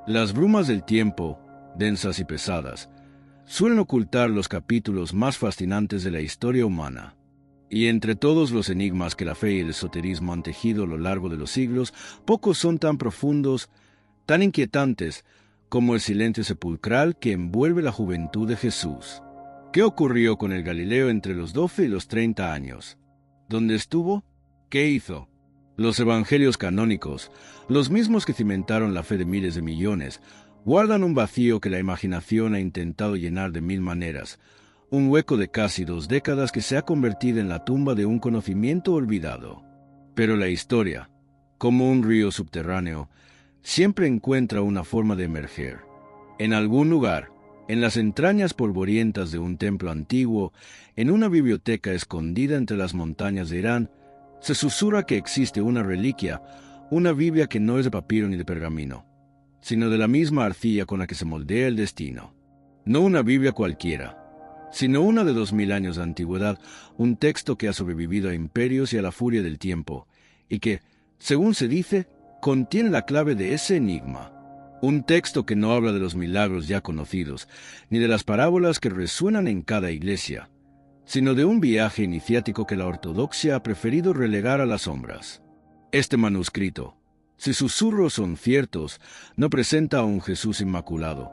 Las brumas del tiempo, densas y pesadas, suelen ocultar los capítulos más fascinantes de la historia humana. Y entre todos los enigmas que la fe y el esoterismo han tejido a lo largo de los siglos, pocos son tan profundos, tan inquietantes, como el silencio sepulcral que envuelve la juventud de Jesús. ¿Qué ocurrió con el Galileo entre los 12 y los 30 años? ¿Dónde estuvo? ¿Qué hizo? Los evangelios canónicos, los mismos que cimentaron la fe de miles de millones, guardan un vacío que la imaginación ha intentado llenar de mil maneras, un hueco de casi 2 décadas que se ha convertido en la tumba de un conocimiento olvidado. Pero la historia, como un río subterráneo, siempre encuentra una forma de emerger. En algún lugar, en las entrañas polvorientas de un templo antiguo, en una biblioteca escondida entre las montañas de Irán, se susurra que existe una reliquia, una Biblia que no es de papiro ni de pergamino, sino de la misma arcilla con la que se moldea el destino. No una Biblia cualquiera, sino una de 2000 años de antigüedad, un texto que ha sobrevivido a imperios y a la furia del tiempo, y que, según se dice, contiene la clave de ese enigma. Un texto que no habla de los milagros ya conocidos, ni de las parábolas que resuenan en cada iglesia, sino de un viaje iniciático que la ortodoxia ha preferido relegar a las sombras. Este manuscrito, si susurros son ciertos, no presenta a un Jesús inmaculado,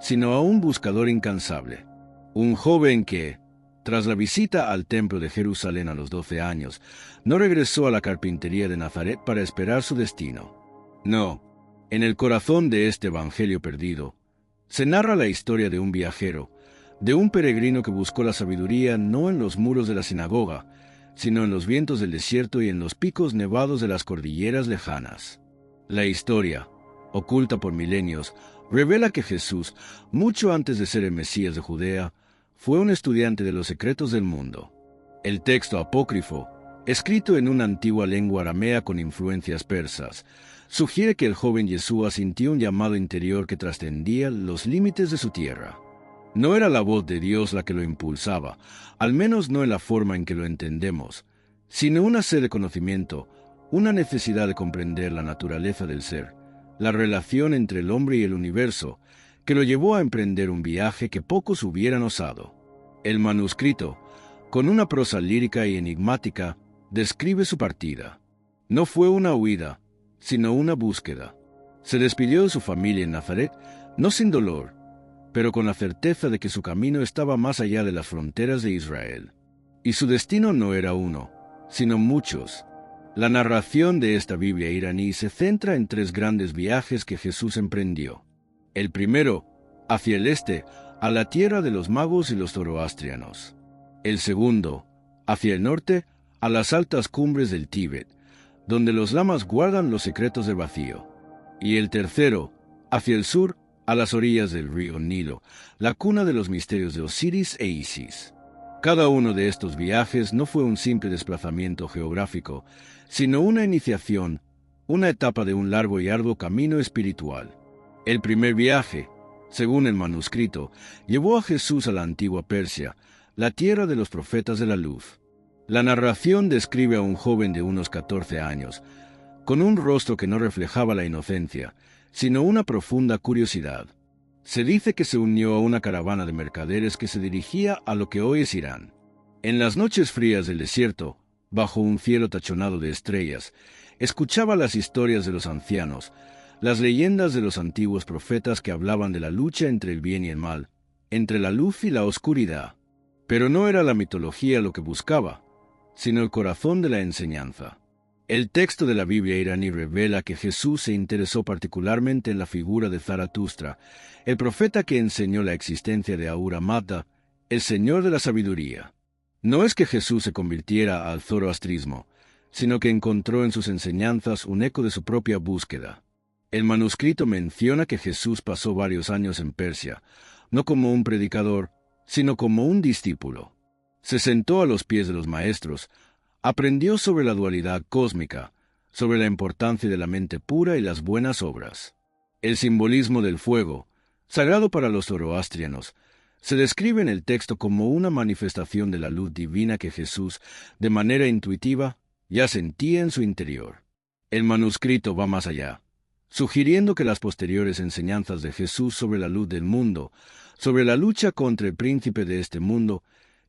sino a un buscador incansable, un joven que, tras la visita al templo de Jerusalén a los 12 años, no regresó a la carpintería de Nazaret para esperar su destino. No, en el corazón de este evangelio perdido, se narra la historia de un viajero, de un peregrino que buscó la sabiduría no en los muros de la sinagoga, sino en los vientos del desierto y en los picos nevados de las cordilleras lejanas. La historia, oculta por milenios, revela que Jesús, mucho antes de ser el Mesías de Judea, fue un estudiante de los secretos del mundo. El texto apócrifo, escrito en una antigua lengua aramea con influencias persas, sugiere que el joven Yeshua sintió un llamado interior que trascendía los límites de su tierra. No era la voz de Dios la que lo impulsaba, al menos no en la forma en que lo entendemos, sino una sed de conocimiento, una necesidad de comprender la naturaleza del ser, la relación entre el hombre y el universo, que lo llevó a emprender un viaje que pocos hubieran osado. El manuscrito, con una prosa lírica y enigmática, describe su partida. No fue una huida, sino una búsqueda. Se despidió de su familia en Nazaret, no sin dolor, pero con la certeza de que su camino estaba más allá de las fronteras de Israel. Y su destino no era uno, sino muchos. La narración de esta Biblia iraní se centra en 3 grandes viajes que Jesús emprendió. El primero, hacia el este, a la tierra de los magos y los zoroastrianos. El segundo, hacia el norte, a las altas cumbres del Tíbet, donde los lamas guardan los secretos del vacío. Y el tercero, hacia el sur, a las orillas del río Nilo, la cuna de los misterios de Osiris e Isis. Cada uno de estos viajes no fue un simple desplazamiento geográfico, sino una iniciación, una etapa de un largo y arduo camino espiritual. El primer viaje, según el manuscrito, llevó a Jesús a la antigua Persia, la tierra de los profetas de la luz. La narración describe a un joven de unos 14 años, con un rostro que no reflejaba la inocencia, sino una profunda curiosidad. Se dice que se unió a una caravana de mercaderes que se dirigía a lo que hoy es Irán. En las noches frías del desierto, bajo un cielo tachonado de estrellas, escuchaba las historias de los ancianos, las leyendas de los antiguos profetas que hablaban de la lucha entre el bien y el mal, entre la luz y la oscuridad. Pero no era la mitología lo que buscaba, sino el corazón de la enseñanza. El texto de la Biblia iraní revela que Jesús se interesó particularmente en la figura de Zaratustra, el profeta que enseñó la existencia de Ahura Mazda, el Señor de la sabiduría. No es que Jesús se convirtiera al zoroastrismo, sino que encontró en sus enseñanzas un eco de su propia búsqueda. El manuscrito menciona que Jesús pasó varios años en Persia, no como un predicador, sino como un discípulo. Se sentó a los pies de los maestros, aprendió sobre la dualidad cósmica, sobre la importancia de la mente pura y las buenas obras. El simbolismo del fuego, sagrado para los zoroastrianos, se describe en el texto como una manifestación de la luz divina que Jesús, de manera intuitiva, ya sentía en su interior. El manuscrito va más allá. sugiriendo que las posteriores enseñanzas de Jesús sobre la luz del mundo, sobre la lucha contra el príncipe de este mundo,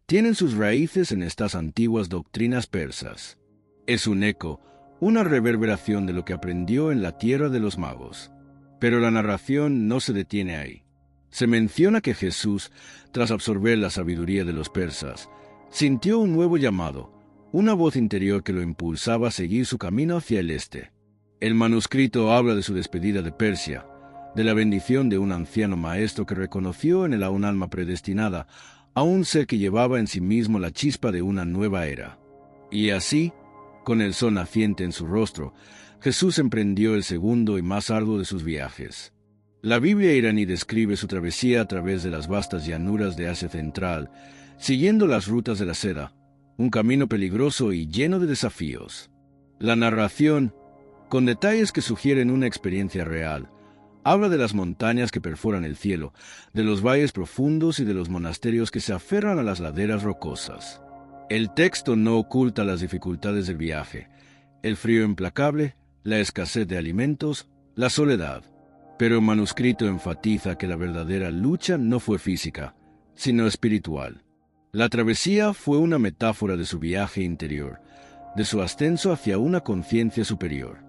tienen sus raíces en estas antiguas doctrinas persas. Es un eco, una reverberación de lo que aprendió en la tierra de los magos. Pero la narración no se detiene ahí. Se menciona que Jesús, tras absorber la sabiduría de los persas, sintió un nuevo llamado, una voz interior que lo impulsaba a seguir su camino hacia el este. El manuscrito habla de su despedida de Persia, de la bendición de un anciano maestro que reconoció en él a un alma predestinada, a un ser que llevaba en sí mismo la chispa de una nueva era. Y así, con el sol naciente en su rostro, Jesús emprendió el segundo y más arduo de sus viajes. La Biblia iraní describe su travesía a través de las vastas llanuras de Asia Central, siguiendo las rutas de la seda, un camino peligroso y lleno de desafíos. La narración, con detalles que sugieren una experiencia real, habla de las montañas que perforan el cielo, de los valles profundos y de los monasterios que se aferran a las laderas rocosas. El texto no oculta las dificultades del viaje, el frío implacable, la escasez de alimentos, la soledad. Pero el manuscrito enfatiza que la verdadera lucha no fue física, sino espiritual. La travesía fue una metáfora de su viaje interior, de su ascenso hacia una conciencia superior.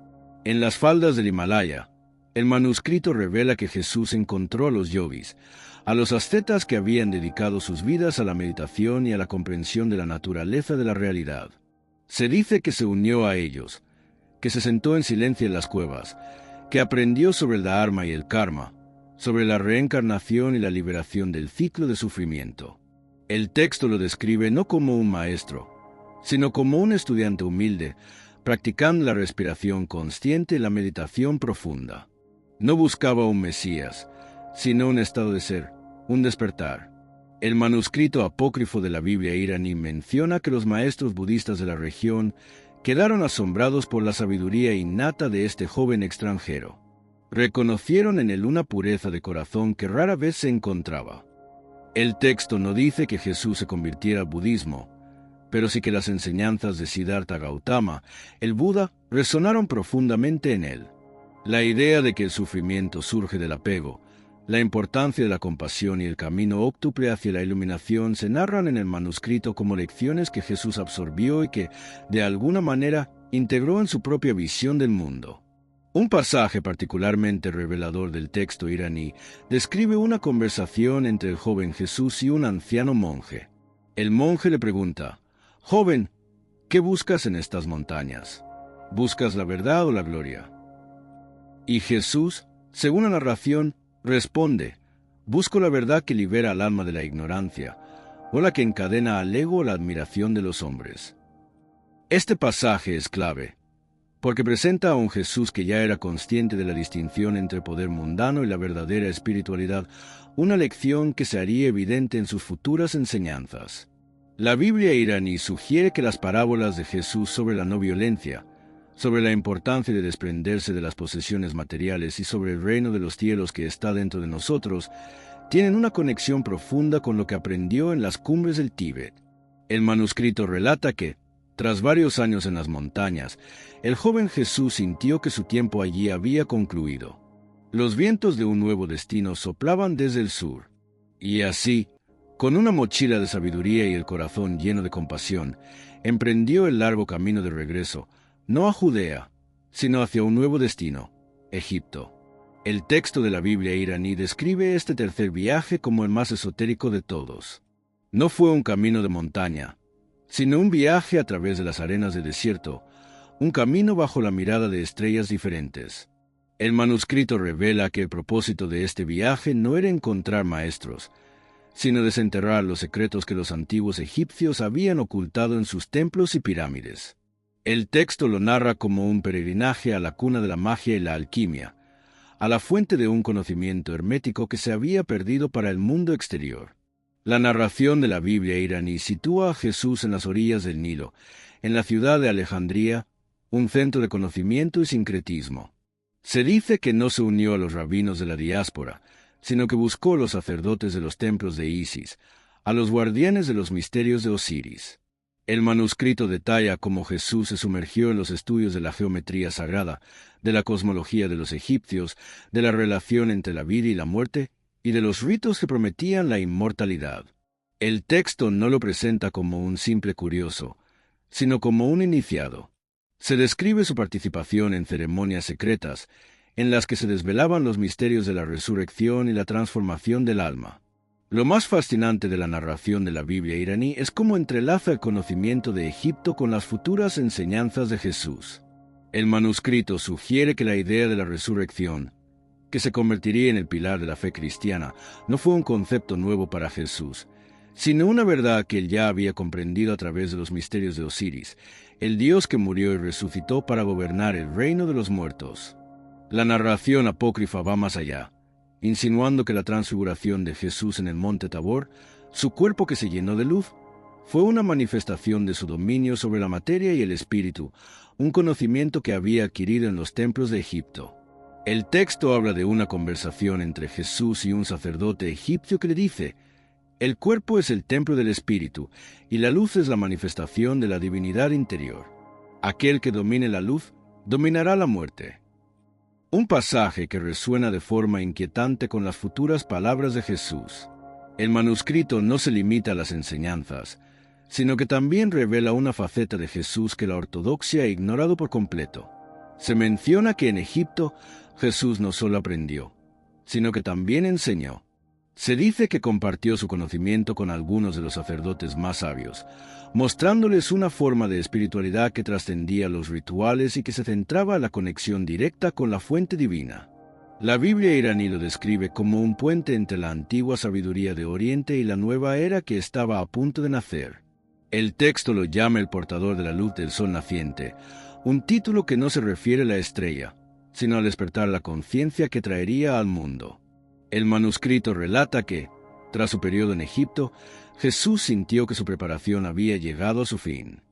En las faldas del Himalaya, el manuscrito revela que Jesús encontró a los yogis, a los ascetas que habían dedicado sus vidas a la meditación y a la comprensión de la naturaleza de la realidad. Se dice que se unió a ellos, que se sentó en silencio en las cuevas, que aprendió sobre el dharma y el karma, sobre la reencarnación y la liberación del ciclo de sufrimiento. El texto lo describe no como un maestro, sino como un estudiante humilde, practicando la respiración consciente y la meditación profunda. No buscaba un Mesías, sino un estado de ser, un despertar. El manuscrito apócrifo de la Biblia iraní menciona que los maestros budistas de la región quedaron asombrados por la sabiduría innata de este joven extranjero. Reconocieron en él una pureza de corazón que rara vez se encontraba. El texto no dice que Jesús se convirtiera al budismo, pero sí que las enseñanzas de Siddhartha Gautama, el Buda, resonaron profundamente en él. La idea de que el sufrimiento surge del apego, la importancia de la compasión y el camino óptuple hacia la iluminación se narran en el manuscrito como lecciones que Jesús absorbió y que, de alguna manera, integró en su propia visión del mundo. Un pasaje particularmente revelador del texto iraní describe una conversación entre el joven Jesús y un anciano monje. El monje le pregunta: «Joven, ¿qué buscas en estas montañas? ¿Buscas la verdad o la gloria?» Y Jesús, según la narración, responde: «Busco la verdad que libera al alma de la ignorancia, o la que encadena al ego la admiración de los hombres». Este pasaje es clave, porque presenta a un Jesús que ya era consciente de la distinción entre poder mundano y la verdadera espiritualidad, una lección que se haría evidente en sus futuras enseñanzas. La Biblia iraní sugiere que las parábolas de Jesús sobre la no violencia, sobre la importancia de desprenderse de las posesiones materiales y sobre el reino de los cielos que está dentro de nosotros, tienen una conexión profunda con lo que aprendió en las cumbres del Tíbet. El manuscrito relata que, tras varios años en las montañas, el joven Jesús sintió que su tiempo allí había concluido. Los vientos de un nuevo destino soplaban desde el sur. Y así, con una mochila de sabiduría y el corazón lleno de compasión, emprendió el largo camino de regreso, no a Judea, sino hacia un nuevo destino, Egipto. El texto de la Biblia iraní describe este tercer viaje como el más esotérico de todos. No fue un camino de montaña, sino un viaje a través de las arenas del desierto, un camino bajo la mirada de estrellas diferentes. El manuscrito revela que el propósito de este viaje no era encontrar maestros, sino desenterrar los secretos que los antiguos egipcios habían ocultado en sus templos y pirámides. El texto lo narra como un peregrinaje a la cuna de la magia y la alquimia, a la fuente de un conocimiento hermético que se había perdido para el mundo exterior. La narración de la Biblia iraní sitúa a Jesús en las orillas del Nilo, en la ciudad de Alejandría, un centro de conocimiento y sincretismo. Se dice que no se unió a los rabinos de la diáspora, sino que buscó a los sacerdotes de los templos de Isis, a los guardianes de los misterios de Osiris. El manuscrito detalla cómo Jesús se sumergió en los estudios de la geometría sagrada, de la cosmología de los egipcios, de la relación entre la vida y la muerte, y de los ritos que prometían la inmortalidad. El texto no lo presenta como un simple curioso, sino como un iniciado. Se describe su participación en ceremonias secretas, en las que se desvelaban los misterios de la resurrección y la transformación del alma. Lo más fascinante de la narración de la Biblia iraní es cómo entrelaza el conocimiento de Egipto con las futuras enseñanzas de Jesús. El manuscrito sugiere que la idea de la resurrección, que se convertiría en el pilar de la fe cristiana, no fue un concepto nuevo para Jesús, sino una verdad que él ya había comprendido a través de los misterios de Osiris, el dios que murió y resucitó para gobernar el reino de los muertos. La narración apócrifa va más allá, insinuando que la transfiguración de Jesús en el monte Tabor, su cuerpo que se llenó de luz, fue una manifestación de su dominio sobre la materia y el espíritu, un conocimiento que había adquirido en los templos de Egipto. El texto habla de una conversación entre Jesús y un sacerdote egipcio que le dice: el cuerpo es el templo del espíritu, y la luz es la manifestación de la divinidad interior. Aquel que domine la luz, dominará la muerte. Un pasaje que resuena de forma inquietante con las futuras palabras de Jesús. El manuscrito no se limita a las enseñanzas, sino que también revela una faceta de Jesús que la ortodoxia ha ignorado por completo. Se menciona que en Egipto Jesús no solo aprendió, sino que también enseñó. Se dice que compartió su conocimiento con algunos de los sacerdotes más sabios, mostrándoles una forma de espiritualidad que trascendía los rituales y que se centraba en la conexión directa con la fuente divina. La Biblia iraní lo describe como un puente entre la antigua sabiduría de Oriente y la nueva era que estaba a punto de nacer. El texto lo llama el portador de la luz del sol naciente, un título que no se refiere a la estrella, sino al despertar la conciencia que traería al mundo. El manuscrito relata que, tras su periodo en Egipto, Jesús sintió que su preparación había llegado a su fin.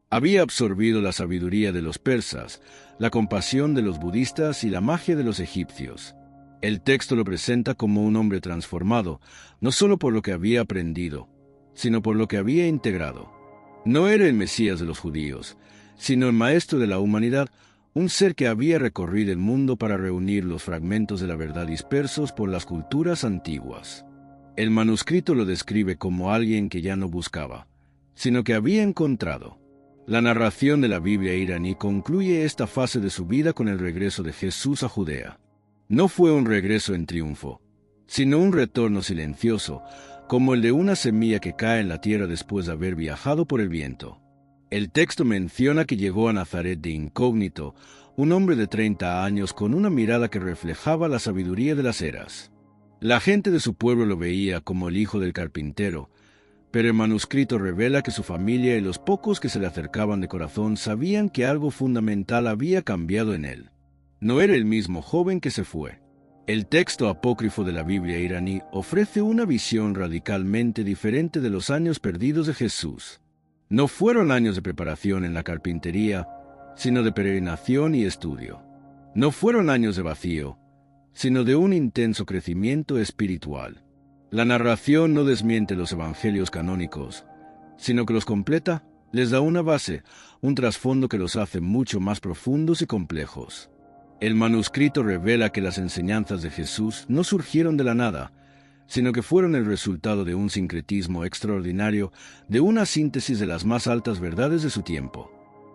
Había absorbido la sabiduría de los persas, la compasión de los budistas y la magia de los egipcios. El texto lo presenta como un hombre transformado, no solo por lo que había aprendido, sino por lo que había integrado. No era el Mesías de los judíos, sino el maestro de la humanidad, un ser que había recorrido el mundo para reunir los fragmentos de la verdad dispersos por las culturas antiguas. El manuscrito lo describe como alguien que ya no buscaba, sino que había encontrado. La narración de la Biblia iraní concluye esta fase de su vida con el regreso de Jesús a Judea. No fue un regreso en triunfo, sino un retorno silencioso, como el de una semilla que cae en la tierra después de haber viajado por el viento. El texto menciona que llegó a Nazaret de incógnito, un hombre de 30 años con una mirada que reflejaba la sabiduría de las eras. La gente de su pueblo lo veía como el hijo del carpintero, pero el manuscrito revela que su familia y los pocos que se le acercaban de corazón sabían que algo fundamental había cambiado en él. No era el mismo joven que se fue. El texto apócrifo de la Biblia iraní ofrece una visión radicalmente diferente de los años perdidos de Jesús. No fueron años de preparación en la carpintería, sino de peregrinación y estudio. No fueron años de vacío, sino de un intenso crecimiento espiritual. La narración no desmiente los evangelios canónicos, sino que los completa, les da una base, un trasfondo que los hace mucho más profundos y complejos. El manuscrito revela que las enseñanzas de Jesús no surgieron de la nada, sino que fueron el resultado de un sincretismo extraordinario, de una síntesis de las más altas verdades de su tiempo.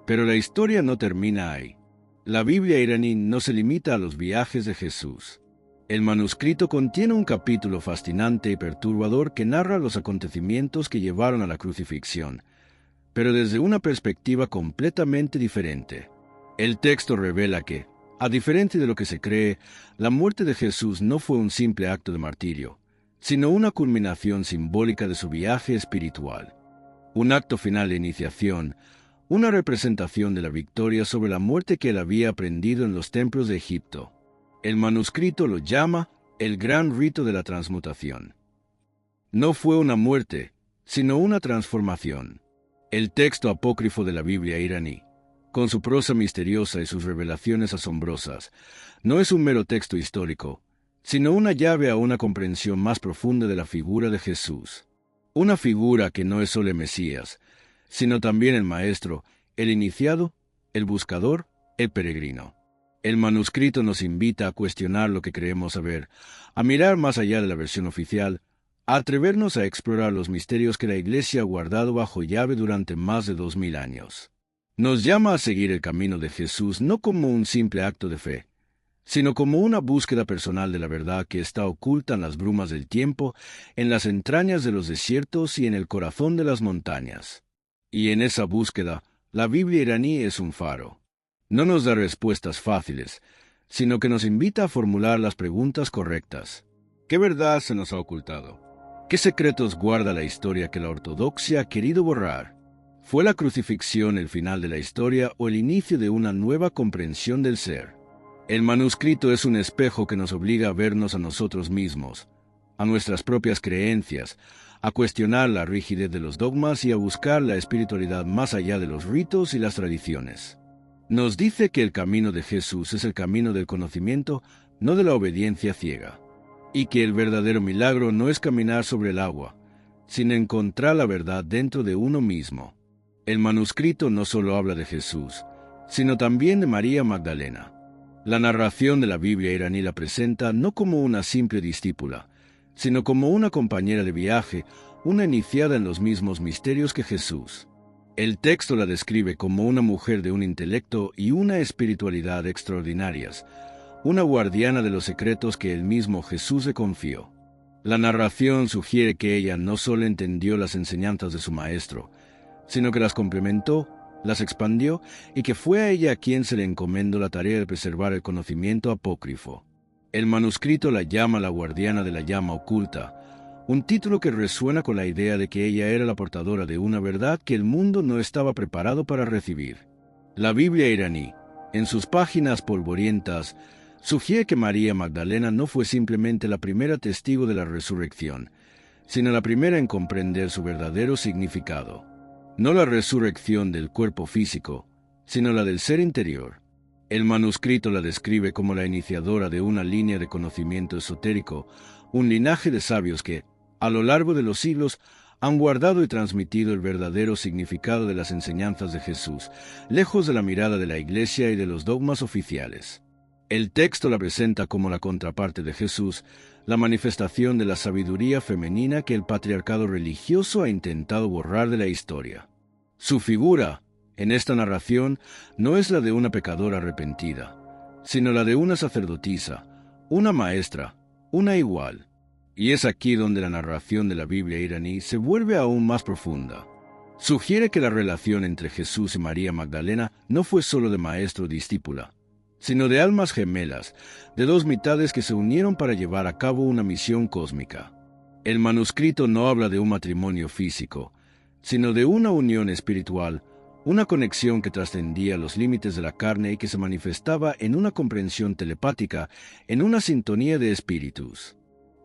Pero la historia no termina ahí. La Biblia iraní no se limita a los viajes de Jesús. El manuscrito contiene un capítulo fascinante y perturbador que narra los acontecimientos que llevaron a la crucifixión, pero desde una perspectiva completamente diferente. El texto revela que, a diferencia de lo que se cree, la muerte de Jesús no fue un simple acto de martirio, sino una culminación simbólica de su viaje espiritual. Un acto final de iniciación, una representación de la victoria sobre la muerte que él había aprendido en los templos de Egipto. El manuscrito lo llama el gran rito de la transmutación. No fue una muerte, sino una transformación. El texto apócrifo de la Biblia iraní, con su prosa misteriosa y sus revelaciones asombrosas, no es un mero texto histórico, sino una llave a una comprensión más profunda de la figura de Jesús. Una figura que no es solo el Mesías, sino también el maestro, el iniciado, el buscador, el peregrino. El manuscrito nos invita a cuestionar lo que creemos saber, a mirar más allá de la versión oficial, a atrevernos a explorar los misterios que la Iglesia ha guardado bajo llave durante más de 2000 años. Nos llama a seguir el camino de Jesús no como un simple acto de fe, sino como una búsqueda personal de la verdad que está oculta en las brumas del tiempo, en las entrañas de los desiertos y en el corazón de las montañas. Y en esa búsqueda, la Biblia iraní es un faro. No nos da respuestas fáciles, sino que nos invita a formular las preguntas correctas. ¿Qué verdad se nos ha ocultado? ¿Qué secretos guarda la historia que la ortodoxia ha querido borrar? ¿Fue la crucifixión el final de la historia o el inicio de una nueva comprensión del ser? El manuscrito es un espejo que nos obliga a vernos a nosotros mismos, a nuestras propias creencias, a cuestionar la rigidez de los dogmas y a buscar la espiritualidad más allá de los ritos y las tradiciones. Nos dice que el camino de Jesús es el camino del conocimiento, no de la obediencia ciega, y que el verdadero milagro no es caminar sobre el agua, sino encontrar la verdad dentro de uno mismo. El manuscrito no solo habla de Jesús, sino también de María Magdalena. La narración de la Biblia iraní la presenta no como una simple discípula, sino como una compañera de viaje, una iniciada en los mismos misterios que Jesús. El texto la describe como una mujer de un intelecto y una espiritualidad extraordinarias, una guardiana de los secretos que el mismo Jesús le confió. La narración sugiere que ella no solo entendió las enseñanzas de su maestro, sino que las complementó, las expandió y que fue a ella a quien se le encomendó la tarea de preservar el conocimiento apócrifo. El manuscrito la llama la guardiana de la llama oculta, un título que resuena con la idea de que ella era la portadora de una verdad que el mundo no estaba preparado para recibir. La Biblia iraní, en sus páginas polvorientas, sugiere que María Magdalena no fue simplemente la primera testigo de la resurrección, sino la primera en comprender su verdadero significado. No la resurrección del cuerpo físico, sino la del ser interior. El manuscrito la describe como la iniciadora de una línea de conocimiento esotérico, un linaje de sabios que, a lo largo de los siglos, han guardado y transmitido el verdadero significado de las enseñanzas de Jesús, lejos de la mirada de la Iglesia y de los dogmas oficiales. El texto la presenta como la contraparte de Jesús, la manifestación de la sabiduría femenina que el patriarcado religioso ha intentado borrar de la historia. Su figura, en esta narración, no es la de una pecadora arrepentida, sino la de una sacerdotisa, una maestra, una igual. Y es aquí donde la narración de la Biblia iraní se vuelve aún más profunda. Sugiere que la relación entre Jesús y María Magdalena no fue solo de maestro-discípula, sino de almas gemelas, de dos mitades que se unieron para llevar a cabo una misión cósmica. El manuscrito no habla de un matrimonio físico, sino de una unión espiritual, una conexión que trascendía los límites de la carne y que se manifestaba en una comprensión telepática, en una sintonía de espíritus.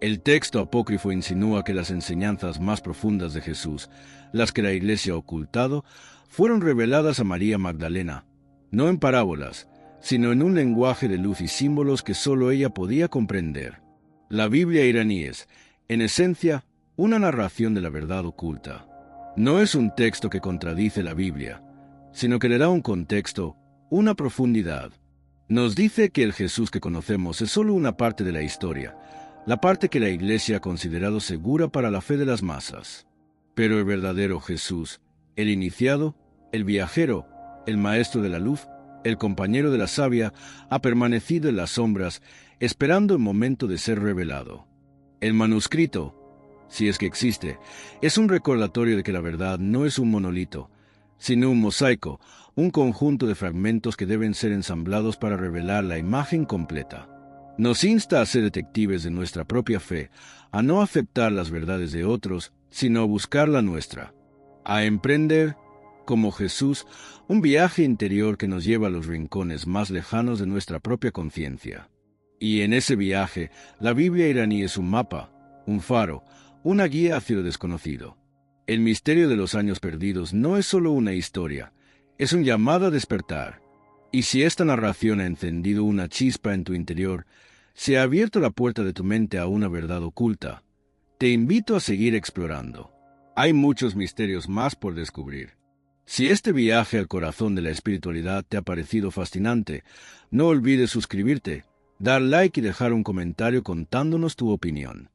El texto apócrifo insinúa que las enseñanzas más profundas de Jesús, las que la Iglesia ha ocultado, fueron reveladas a María Magdalena, no en parábolas, sino en un lenguaje de luz y símbolos que sólo ella podía comprender. La Biblia iraní es, en esencia, una narración de la verdad oculta. No es un texto que contradice la Biblia, sino que le da un contexto, una profundidad. Nos dice que el Jesús que conocemos es solo una parte de la historia, la parte que la Iglesia ha considerado segura para la fe de las masas. Pero el verdadero Jesús, el iniciado, el viajero, el maestro de la luz, el compañero de la savia, ha permanecido en las sombras, esperando el momento de ser revelado. El manuscrito, si es que existe, es un recordatorio de que la verdad no es un monolito, sino un mosaico, un conjunto de fragmentos que deben ser ensamblados para revelar la imagen completa. Nos insta a ser detectives de nuestra propia fe, a no aceptar las verdades de otros, sino a buscar la nuestra, a emprender, como Jesús, un viaje interior que nos lleva a los rincones más lejanos de nuestra propia conciencia. Y en ese viaje, la Biblia iraní es un mapa, un faro, una guía hacia lo desconocido. El misterio de los años perdidos no es solo una historia, es un llamado a despertar. Y si esta narración ha encendido una chispa en tu interior, se ha abierto la puerta de tu mente a una verdad oculta, te invito a seguir explorando. Hay muchos misterios más por descubrir. Si este viaje al corazón de la espiritualidad te ha parecido fascinante, no olvides suscribirte, dar like y dejar un comentario contándonos tu opinión.